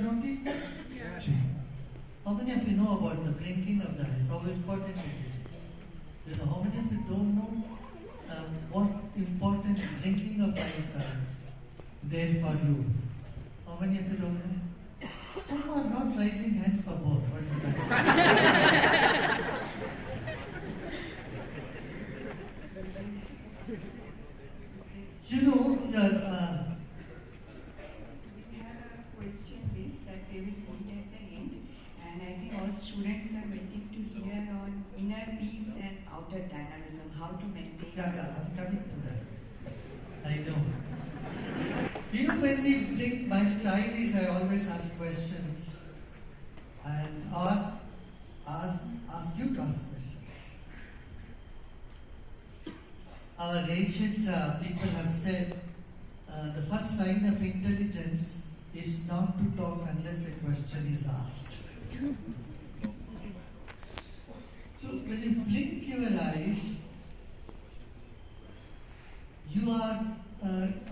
have noticed that? Yeah. How many of you know about the blinking of the eyes? How important it is? You know, how many of you don't know what importance blinking of the eyes are there for you? How many of you don't know? Some are not raising hands for both. What is the matter? You know, We have a question list that they will read at the end, and I think all students are waiting to hear on inner peace and outer dynamism, how to maintain. Yeah, I'm coming to that. I know. You know, when we blink, my style is I always ask questions and or ask you to ask questions. Our ancient people have said the first sign of intelligence is not to talk unless a question is asked. So when you blink your eyes, you are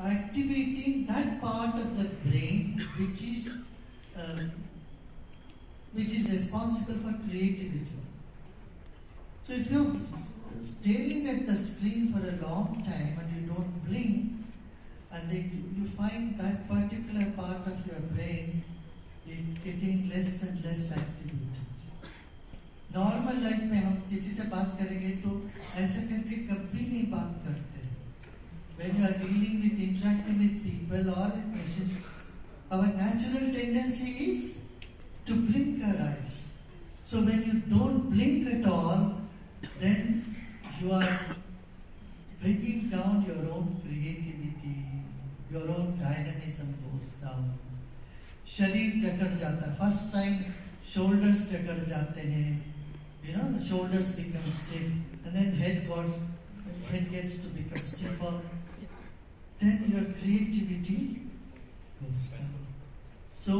activating that part of the brain which is responsible for creativity. So if you're staring at the screen for a long time and you don't blink, and you find that particular part of your brain is getting less and less activated. Normal life में हम किसी से बात करेंगे तो ऐसे करके कभी नहीं बात करते. When you are dealing with interacting with people or with machines, our natural tendency is to blink our eyes. So when you don't blink at all, then you are bringing down your own creativity, your own dynamism goes down. शरीर जकड़ जाता है. First sign, shoulders जकड़ जाते हैं. You know, the shoulders become stiff, and then head gets to become stiffer. Then your creativity goes down. So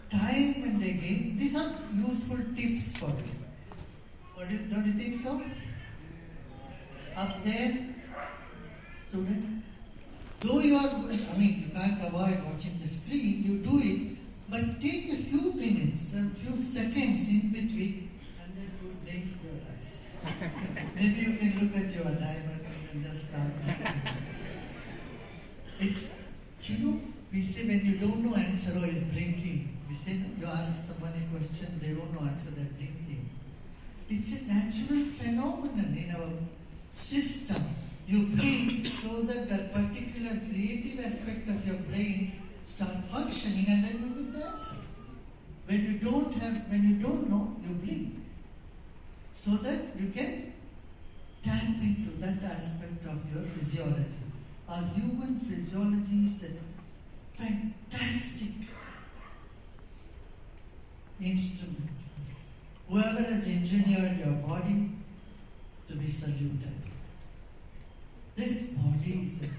time and again, these are useful tips for you. Don't you think so? Up there, student, though you can't avoid watching the screen, you do it, but take a few minutes, a few seconds in between, and then you blink your eyes. Maybe you can look at your diamond and just start. It's, you know, we say when you don't know answer, oh, it's blinking. We say, you ask someone a question, they don't know answer, they're blinking. It's a natural phenomenon in our system. You blink so that that particular creative aspect of your brain start functioning, and then you get the answer. When you don't know, you blink. So that you can tap into that aspect of your physiology. Our human physiology is a fantastic instrument. Whoever has engineered your body is to be saluted. This body is a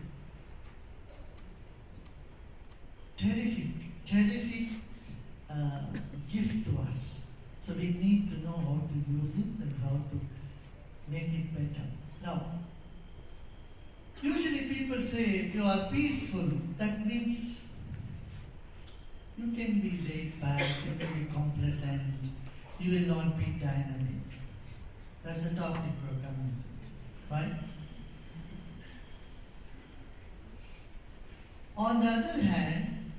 terrific gift to us. So we need to know how to use it and how to make it better. Now, usually people say if you are peaceful, that means you can be laid back, you can be complacent, you will not be dynamic. That's the topic we're coming to, right? On the other hand,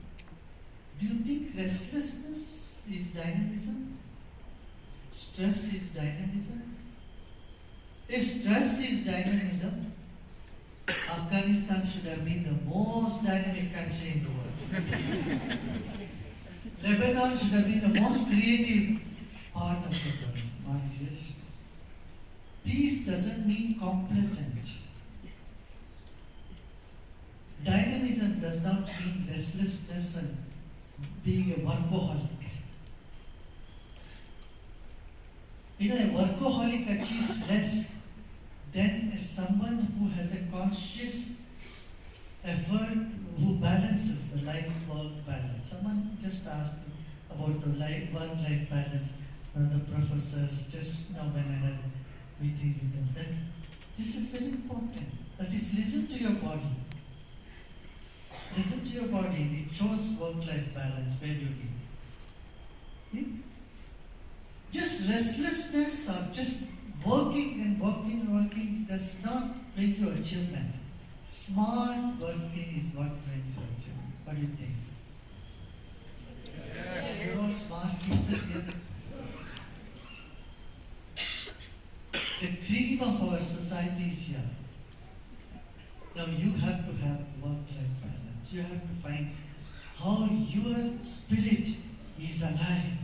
do you think restlessness is dynamism? Stress is dynamism? If stress is dynamism, Afghanistan should have been the most dynamic country in the world. Lebanon should have been the most creative part of the world. My dears. Peace doesn't mean complacent. Dynamism does not mean restlessness and being a workaholic. You know, a workaholic achieves less than someone who has a conscious effort, who balances the life-work balance. Someone just asked me about the work-life balance. One of the professors, just now when I had a meeting with them, that this is very important. That is, listen to your body. Listen to your body. It shows work-life balance, where you live. this restlessness or just working and working and working does not bring you achievement. Smart working is what brings you achievement. What do you think? You're all smart people here. The cream of our society is here. Now you have to have work-life balance. You have to find how your spirit is alive.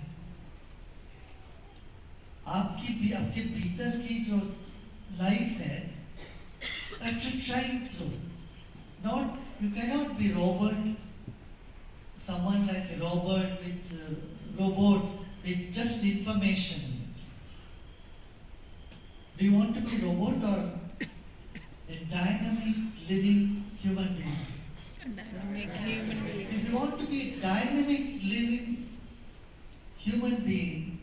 आपके भीतर की जो life है, that you shine through. Not, you cannot be robot, someone like a robot with just information. Do you want to be a robot or a dynamic living human being? Dynamic human being. If you want to be a dynamic living human being,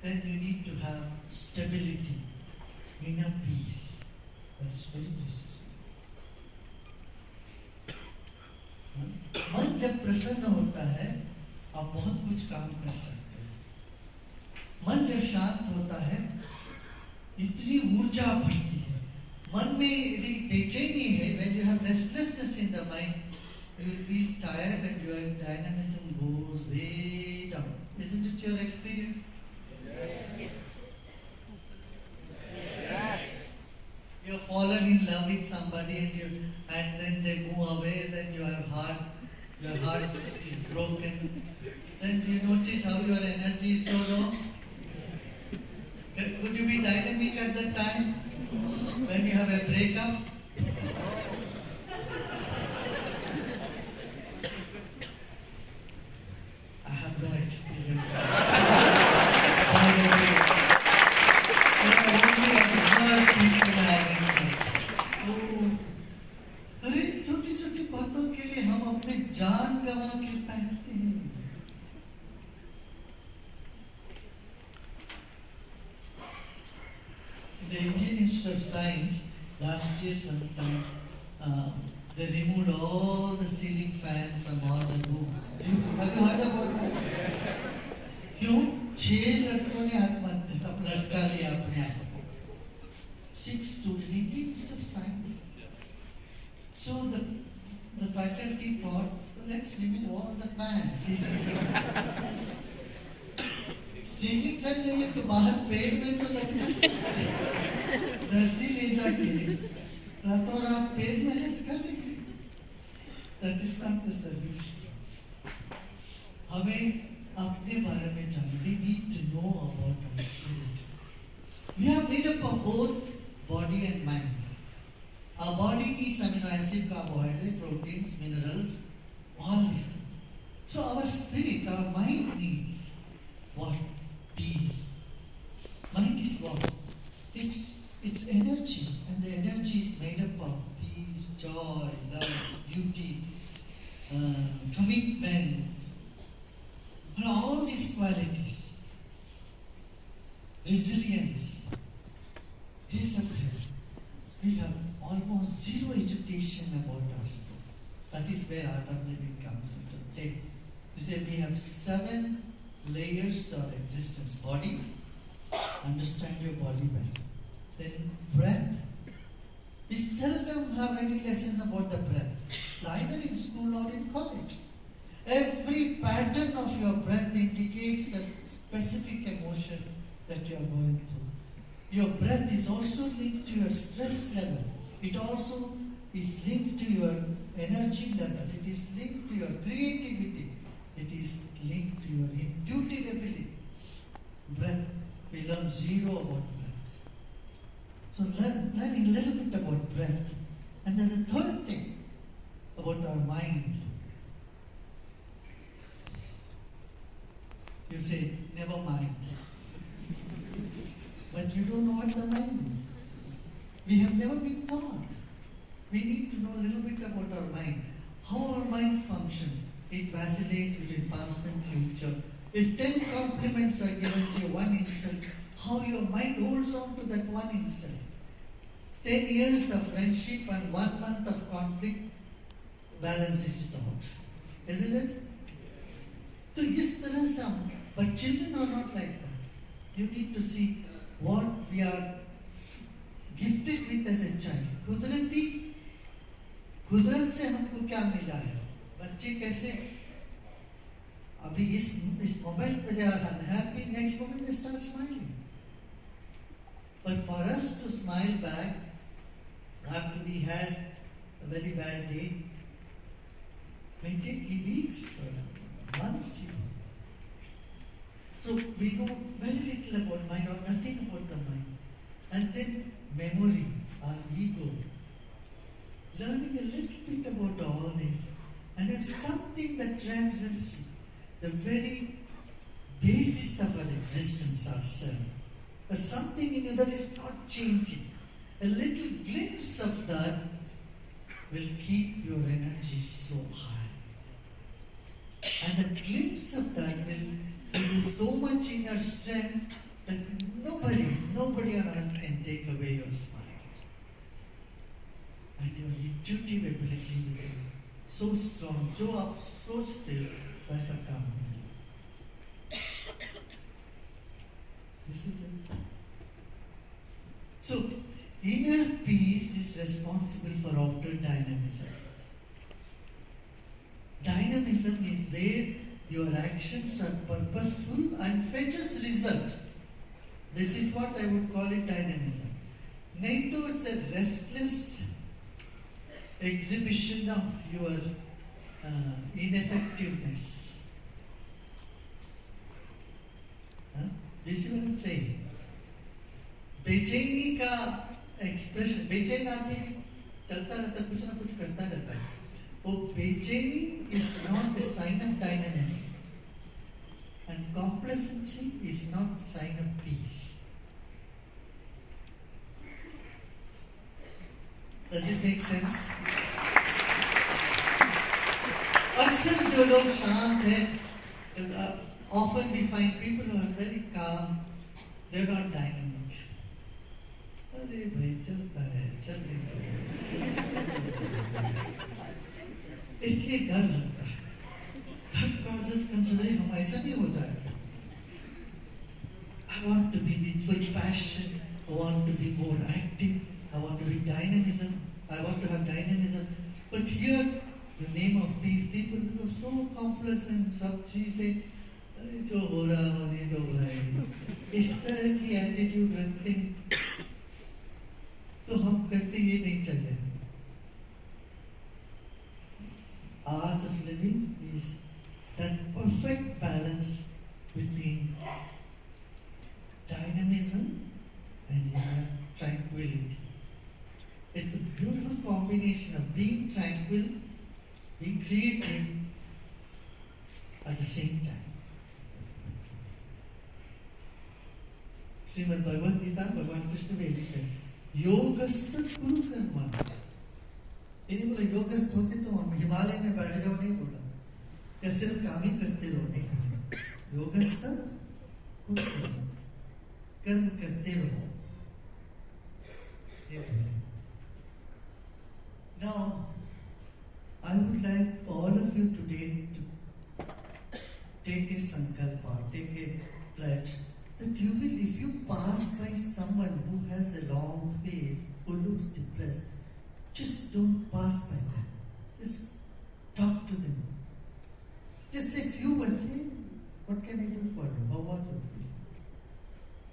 then you need to have stability, inner peace. That is very necessary. मन जब प्रसन्न होता है, आप बहुत कुछ काम कर सकते हैं। मन जब शांत होता है, इतनी ऊर्जा बढ़ती है। मन में यदि बेचैनी है, when you have restlessness in the mind, you will feel tired and your dynamism goes way down. Isn't it your experience? You have fallen in love with somebody and then they move away, then you have your heart is broken. Then you notice how your energy is so low. Could you be dynamic at that time when you have a breakup? I have no experience. By the way, I only observe people having it. अरे छोटी छोटी बातों के लिए हम अपने जान गंवा के बैठते हैं। The Indian Institute of Science last year sometime they removed all the ceiling fan from all the rooms. Have you heard about that? क्यों? 6 लड़कों ने आत्महत्या अब लटका लिया अपने आप को। 6 students, Indian Institute of Science. So the faculty thought, well, let's remove all the fans. Ceiling fan नहीं है तो बाहर पेड़ में तो लटका सकते, रस्सी ले जाके रातों रात पेड़ में लटका देंगे। That is not the solution. हमें अपने बारे में जानना, we need to know about our spirit. We are made up of both body and mind. Our body needs amino acid, carbohydrate, proteins, minerals, all these things. So our spirit, our mind needs what? Peace. Mind is what? It's energy, and the energy is made up of peace, joy, love, beauty, commitment, and all these qualities. Resilience. This up here. We have almost zero education about our spirit. That is where art of living comes into play. You say we have 7 layers to our existence. Body, understand your body well. Then breath. We seldom have any lessons about the breath, either in school or in college. Every pattern of your breath indicates a specific emotion that you are going through. Your breath is also linked to your stress level. It also is linked to your energy level. It is linked to your creativity. It is linked to your intuitive ability. Breath, we learn zero about breath. So learning a little bit about breath. And then the third thing about our mind. You say, never mind. But you don't know what the mind is. We have never been taught. We need to know a little bit about our mind. How our mind functions. It vacillates between past and future. If 10 compliments are given to you, one insult, how your mind holds on to that one insult. 10 years of friendship and 1 month of conflict balances it out. Isn't it? So, but children are not like that. You need to see what we are gifted with as a child. कुदरत से हमको क्या मिला है? बच्चे कैसे अभी इस मोमेंट में they are unhappy, next moment they start smiling. But for us to smile back after we had a very bad day may take weeks or months even. So we know very little about mind or nothing about the mind. And then memory, our ego, learning a little bit about all this. And there's something that transcends the very basis of our existence, ourselves. There's something in you that is not changing. A little glimpse of that will keep your energy so high. And the glimpse of that will give you so much inner strength that nobody on earth can take away your smile. And your intuitive ability will be so strong. जो आप सोचते हो वैसा काम होगा. This is it. So, inner peace is responsible for outer dynamism. Dynamism is where your actions are purposeful and fetches result. This is what I would call it dynamism. नहीं तो it's a restless exhibition of your ineffectiveness. Do you see what I'm saying? बेचैनी का expression, बेचैन आदमी भी चलता रहता, कुछ ना कुछ करता रहता है. वो बेचैनी is not a sign of dynamism, and complacency is not sign of peace. Does it make sense? अक्सर जो लोग शांत हैं, often we find people who are very calm, they are not dynamic. अरे भाई चलता है, चल इसलिए डर लगता है. That causes consideration. हम ऐसा नहीं हो जाएगा. I want to be with full passion. I want to be more active. I want to be dynamism. I want to have dynamism. But here, the name of peace, people become so complacent. सब चीजें जो हो रहा होने दो भाई. इस तरह की एटीट्यूड रखते हैं, तो हम कहते ये नहीं चल रहा. Art of living is that perfect balance between dynamism and inner tranquility. It's a beautiful combination of being tranquil, being creative at the same time. Shrimad Bhagavad Gita भगवान कृष्ण में लिखते हैं, योगस्थ कुरु कर्मा. इन्हीं बोला योगस्थ होके तो हम हिमालय में बैठ जाओ नहीं बोला, या सिर्फ काम ही करते रहो नहीं बोला. योगस्थ कुरु कर्मा, कर्म करते रहो. Now, I would like all of you today to take a sankalpa, take a pledge that you will, if you pass by someone who has a long face, who looks depressed, just don't pass by them. Just talk to them. Just say few words. Hey, what can I do for you? How about you?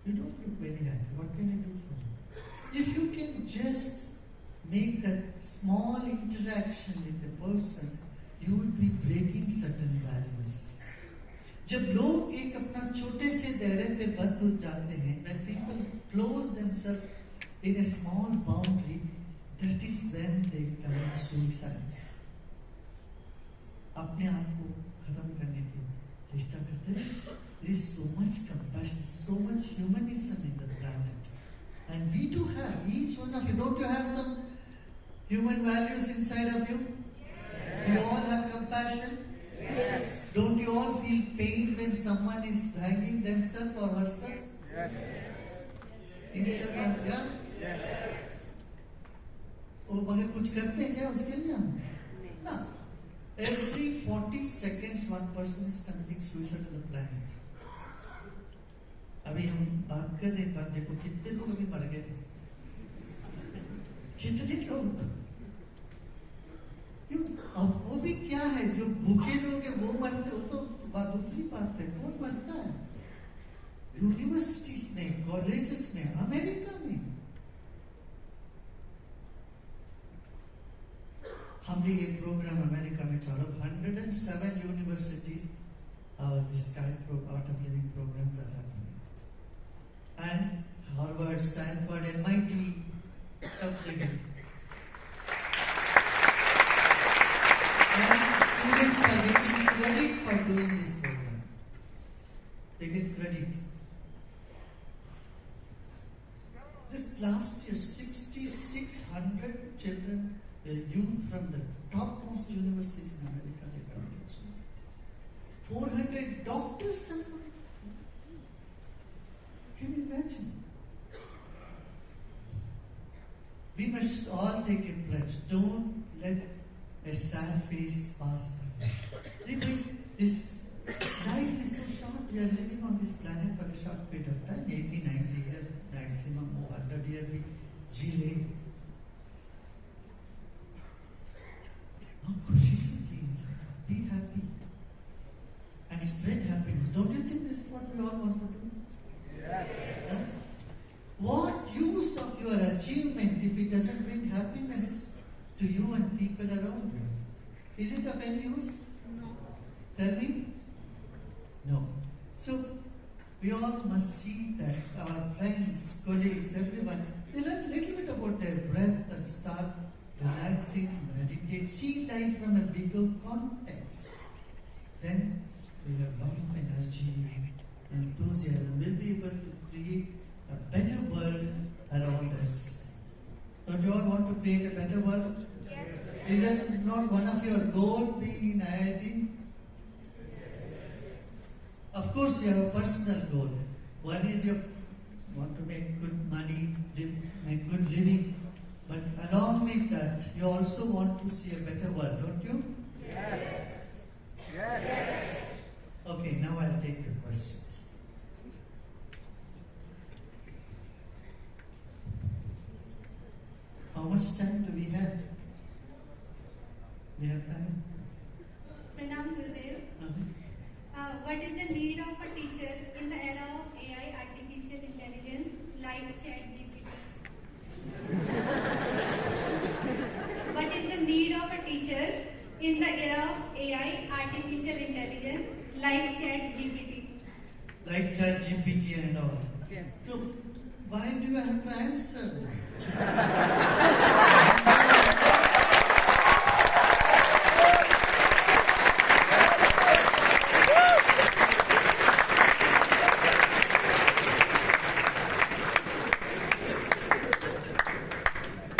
You don't look very happy. What can I do for you? If you can just make that small interaction with the person, you would be breaking certain barriers. जब लोग एक अपना छोटे से दायरे पे बंद हो जाते हैं, when people close themselves in a small boundary, that is when they commit suicides. अपने आप को खत्म करने की चेष्टा करते हैं. There is so much compassion, so much humanism in the planet, and we do have, each one of you. Don't you have some human values inside of you? Yes. Do you all have compassion? Yes. Don't you all feel pain when someone is hanging themselves or herself? Yes. Himself or yeah? Yes. और मगर कुछ करते हैं क्या उसके लिए हम? ना. Every 40 seconds one person is committing suicide on the planet. अभी हम कर रहे हैं, देखो कितने लोग अभी मर गए, कितने लोग, क्यों? अब वो भी क्या है, जो भूखे लोग हैं वो मरते, वो तो दूसरी बात है, कौन मरता है? यूनिवर्सिटीज में, कॉलेजेस में, अमेरिका में। हमने ये प्रोग्राम अमेरिका में चालू, 107 universities this type of art of living programs are happening, and Harvard, Stanford, MIT, सब जगह, and students are getting credit for doing this program. They get credit. Just last year, 6,600 children, youth from the topmost universities in America, they got it. 400 doctors. Can you imagine? We must all take a pledge. Don't let a sad face pass by. This life is so short. We are living on this planet for a short period of time, 80, 90 years maximum, 100 years. We जी खुशी से जिए, be happy and spread happiness. Don't you think this is what we all want to do? Yes. Huh? What use of your achievement if it doesn't bring happiness to you and people around you? Is it of any use? No. Tell me? No. So, we all must see that our friends, colleagues, everyone, they learn a little bit about their breath and start relaxing, meditate, see life from a bigger context. Then we have a lot of energy, enthusiasm. We'll be able to create a better world around us. Don't you all want to create a better world? Yes. Is that not one of your goals, being in IIT? Of course, you have a personal goal. One is you want to make good money, make good living. But along with that, you also want to see a better world, don't you? Yes. Yes. Okay, now I'll take your questions. How much time do we have? We have time? Pranam Gurudev. What is the need of a teacher in the era of AI, artificial intelligence, like ChatGPT? What is the need of a teacher in the era of AI, artificial intelligence, like ChatGPT? Like ChatGPT and all. Yeah. So, why do you have to answer?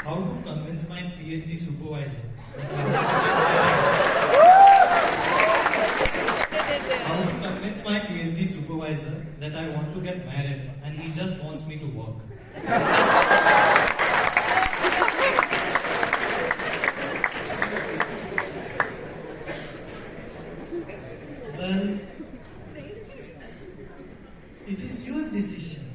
How to convince my PhD supervisor? How to convince my PhD supervisor that I want to get married and he just wants me to work? Well, it is your decision.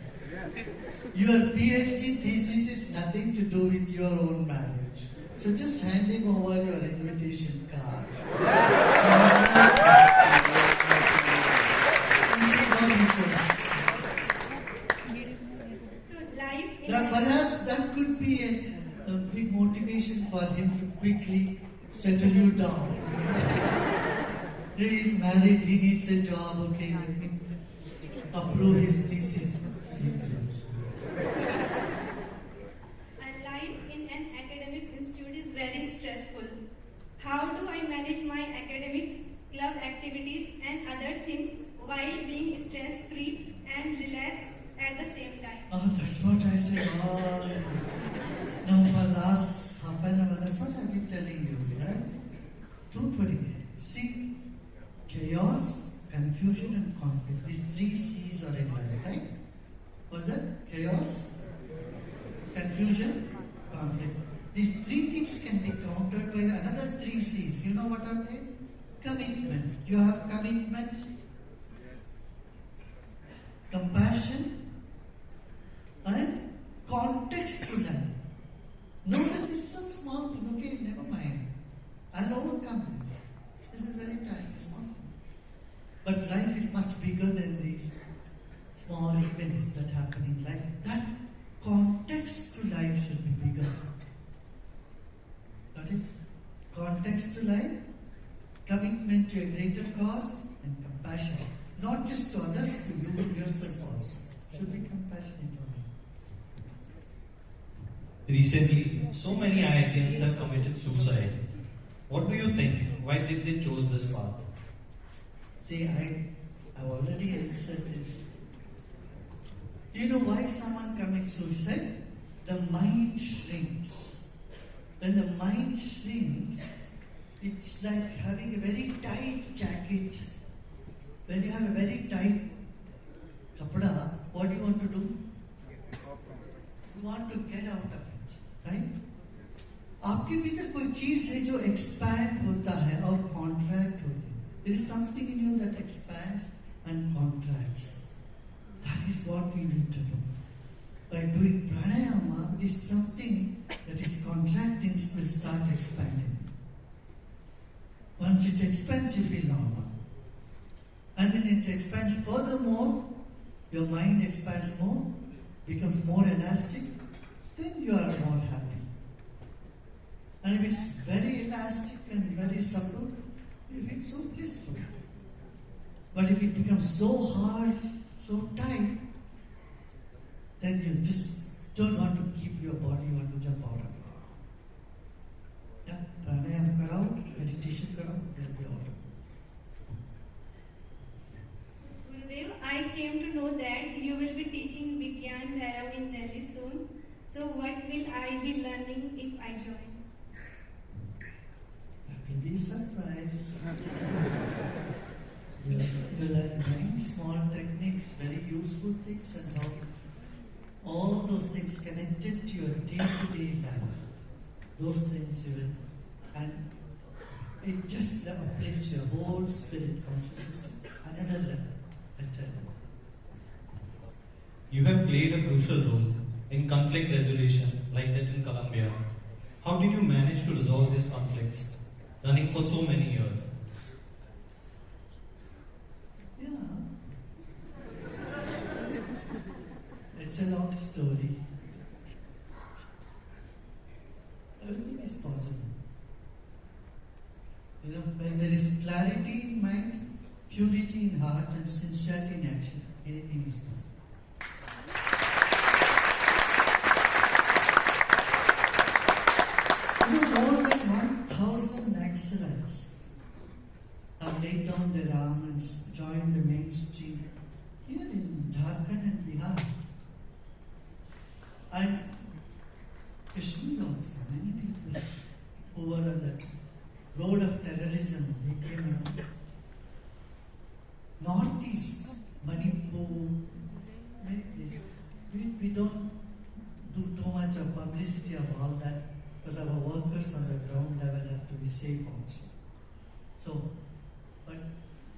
Your PhD thesis is nothing to do with your own marriage. So just handing over your invitation card. Perhaps that could be a big motivation for him to quickly settle you down. He is married, he needs a job, okay, let me approve his thesis. Life in an academic institute is very stressful. How do I manage my academics, club activities and other things while being stress-free and relaxed at the same time? Oh, that's what I say all the time. Now for last half an hour, that's what I've been telling you, right? Don't worry. See, chaos, confusion and conflict. These 3 C's are in life, right? What's that? Chaos, confusion, conflict. These 3 things can be countered by another 3 C's. You know what are they? Commitment. You have commitment, compassion, context to life. Know that this is a small thing, okay, never mind. I'll overcome this. This is very tiny, small thing. But life is much bigger than these small events that happen in life. That context to life should be bigger. Got it? Context to life, commitment to a greater cause, and compassion. Not just to others, to you yourself also. Should be compassionate on you. Recently, so many IITians have committed suicide. What do you think? Why did they choose this path? See, I've already answered this. Do you know why someone commits suicide? The mind shrinks. When the mind shrinks, it's like having a very tight jacket. When you have a very tight kapda, what do you want to do? You want to get out of it, right? आपके भीतर कोई चीज है जो expand होता है और contract होती है. There is something in you that expands and contracts. That is what we need to do. By doing pranayama, this something that is contracting will start expanding. Once it expands, you feel normal. And then it expands furthermore, your mind expands more, becomes more elastic, then you are more happy. And if it's very elastic and very supple, you feel so blissful. But if it becomes so hard, so tight, then you just don't want to keep your body, you want to jump out of it. Yeah, pranayama karao, meditation karao, they'll be out of it. Gurudev, I came to know that you will be teaching Vigyan Bhairav in Delhi soon. So what will I be learning if I join? That will be a surprise. You learn very small techniques, very useful things, and how all those things connected to your day-to-day life. Those things you will, and it just uplifts your whole spirit consciousness to another level. I tell you. You have played a crucial role in conflict resolution, like that in Colombia. How did you manage to resolve these conflicts, running for so many years? Yeah. It's a long story. Everything is possible. You know, when there is clarity in mind, purity in heart, and sincerity in action, anything is possible. You know, more than 1,000 excellents have laid down their arms and joined the mainstream here in Jharkhand and Bihar. And Kashmir also, many people who were on the road of terrorism, they came around. Northeast, Manipur, many places. We don't do too much of publicity of all that because our workers on the ground level have to be safe also. So, but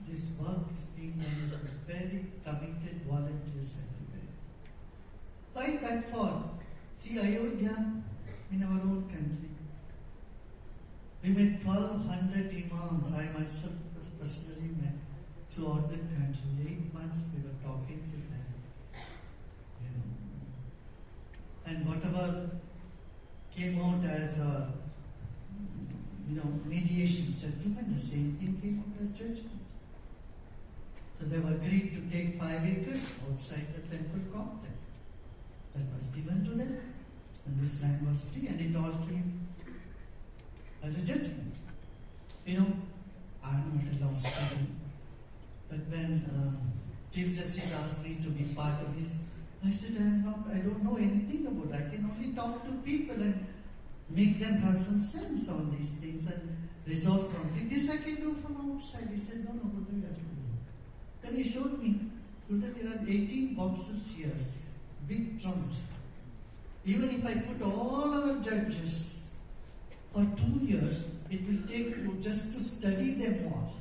this work is being done by very committed volunteers everywhere. Why that for? See, Ayodhya in our own country. We met 1,200 imams. I myself personally met throughout the country. 8 months we were talking to them. You know. And whatever came out as a mediation settlement, the same thing came out as judgment. So they have agreed to take 5 acres outside the temple complex. That was given to them, and this land was free, and it all came as a judgment. You know, I'm not a law student, but when Chief Justice asked me to be part of this, I said, I don't know anything about it. I can only talk to people and make them have some sense on these things and resolve conflict. This I can do from outside. He said, no, Gurudev, you have to do that. Then he showed me, Gurudev, there are 18 boxes here, big trunks. Even if I put all our judges for 2 years, it will take you just to study them all.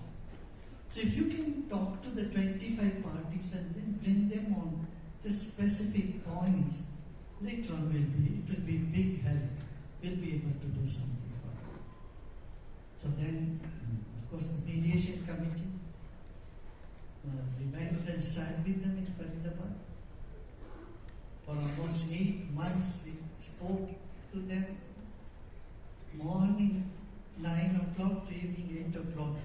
So if you can talk to the 25 parties and then bring them on just specific points, later on it will be big help. We'll be able to do something about it. So then, of course, the mediation committee, we went and sat with them in Faridabad. For almost 8 months, we spoke to them morning 9 o'clock to evening 8 o'clock.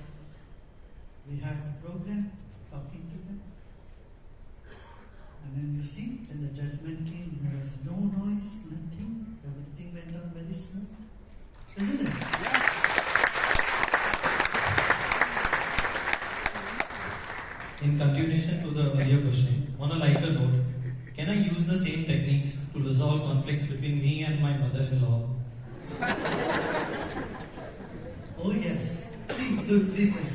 We had a program talking to them. And then you see, when the judgment came, there was no noise, nothing. Everything went on very smooth. Isn't it? In continuation to the earlier question, on a lighter note, can I use the same techniques to resolve conflicts between me and my mother-in-law? Oh yes. See, look, listen.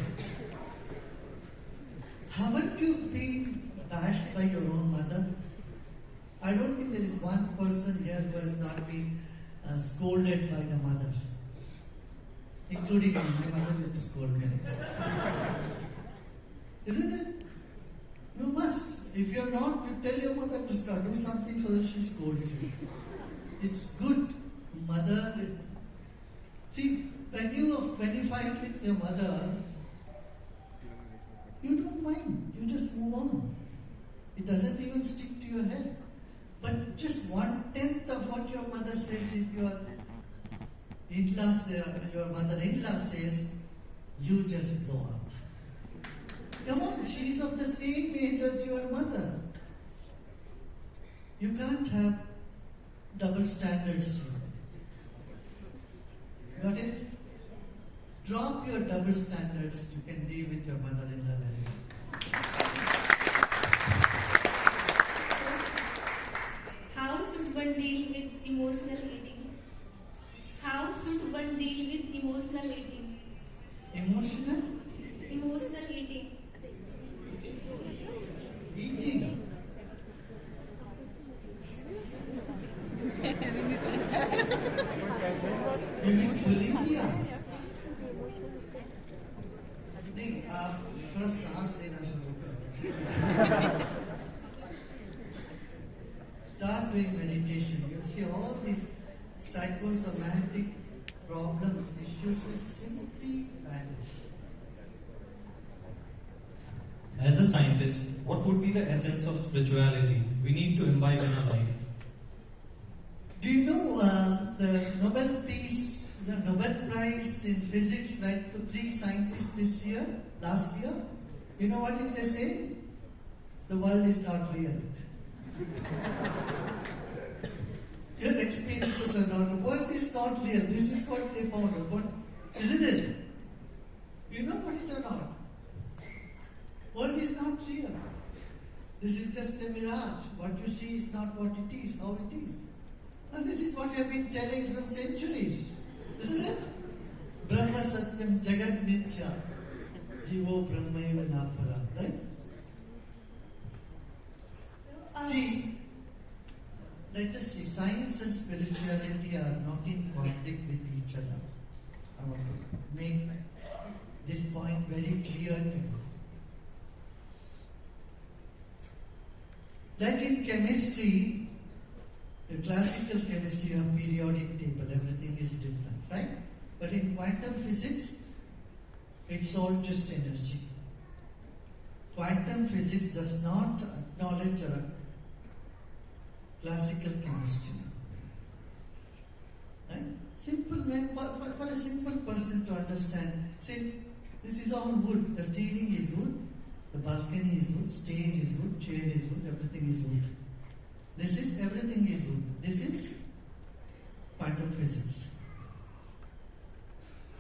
Haven't you been bashed by your own mother? I don't think there is one person here who has not been scolded by the mother. Including me. My mother used to scold me. Isn't it? You must. If you're not, you tell your mother to start do something so that she scolds you. It's good. Mother. See, when you fight with your mother, you don't mind. You just move on. It doesn't even stick to your head. But just 1/10 of what your mother says, if your your mother-in-law says, you just blow up. Come on, she is of the same age as your mother. You can't have double standards. Got it? Drop your double standards. You can deal with your mother-in-law very well. How should one deal with emotional eating? How should one deal with emotional eating? Emotional Emotional eating. eating. You mean bulimia? नहीं, आप थोड़ा सांस लेना शुरू करो. Start doing meditation. You'll see all these psychosomatic problems, issues will simply vanish. As a scientist, what would be the essence of spirituality we need to imbibe in our life? Do you know the Nobel Prize in Physics went to 3 scientists last year? You know what did they say? The world is not real. Your experiences are not. The world is not real. This is what they found out. Isn't it? You know what it or not? World is not real. This is just a mirage. What you see is not what it is, how it is. And this is what we have been telling for centuries. Isn't it? Brahma Satyam Jagat Mithya. Jivo Brahmaiva Napara. Right? See, let us see, science and spirituality are not in conflict with each other. I want to make this point very clear to you. Like in chemistry, the classical chemistry, you have periodic table, everything is different, right? But in quantum physics, it's all just energy. Quantum physics does not acknowledge classical chemistry. Right? Simple man, for a simple person to understand, say, this is all wood, the ceiling is wood, the balcony is wood, stage is wood, chair is wood, everything is wood. This is, everything is wood. This is quantum physics.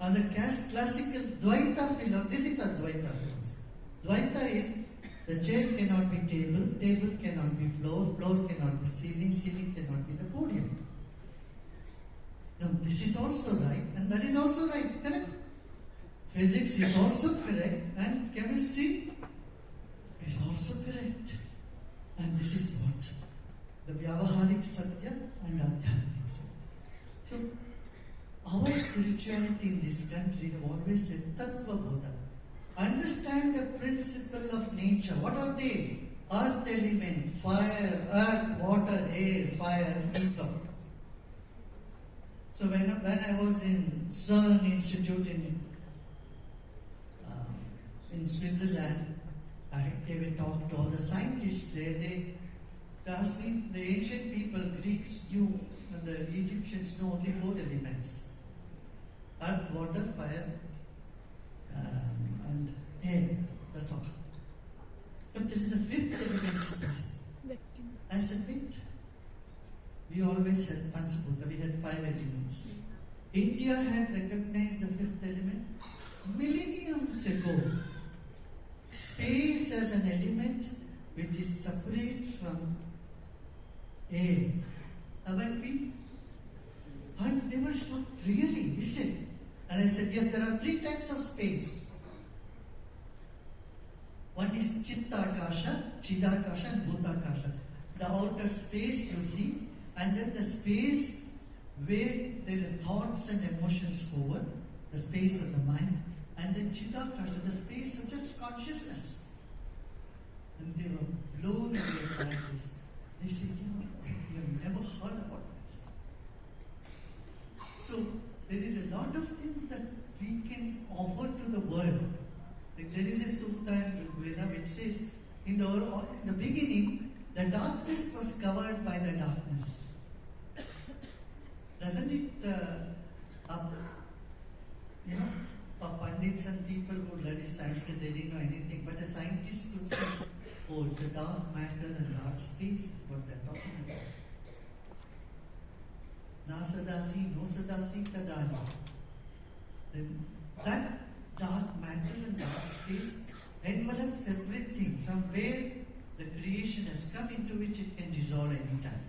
On the classical Dvaita philosophy, this is a Dvaita philosophy. Dvaita is, the chair cannot be table, table cannot be floor, floor cannot be ceiling, ceiling cannot be the podium. Now this is also right, and that is also right, correct? Physics is also correct, and chemistry is also correct. And this is what? The Vyavaharik Satya and Adhyatmik Satya. So, our spirituality in this country have always said Tattva Bodha. Understand the principle of nature. What are they? earth element, fire, earth, water, air, fire, ether. So when I was in CERN Institute in Switzerland, I gave a talk to all the scientists there. They asked me, the ancient people, Greeks knew, and the Egyptians know only 4 elements: earth, water, fire, and air. That's all. But this is the 5th element space. I said, wait. We always had Panchbhuta, we had 5 elements. India had recognized the 5th element millenniums ago. Space as an element which is separate from air. Haven't we? And they were shocked, really, is it? And I said, yes, there are 3 types of space. One is Chittakasha, Chidakasha, and Bhutakasha. The outer space you see, and then the space where there are thoughts and emotions over, the space of the mind, and then Chidakasha, the space of just consciousness. And they were blown away by this. They said, you have never heard about this. So there is a lot of things that we can offer to the world. Like there is a sutta in Veda which says, in the beginning, the darkness was covered by the darkness. Doesn't it, for pundits and people who study Sanskrit, they didn't know anything, but a scientist could say, oh, it's a dark matter and dark space is what they're talking about. Na sadasi, no sadasi, tadani. Then that dark matter and dark space envelops everything from where the creation has come, into which it can dissolve any time.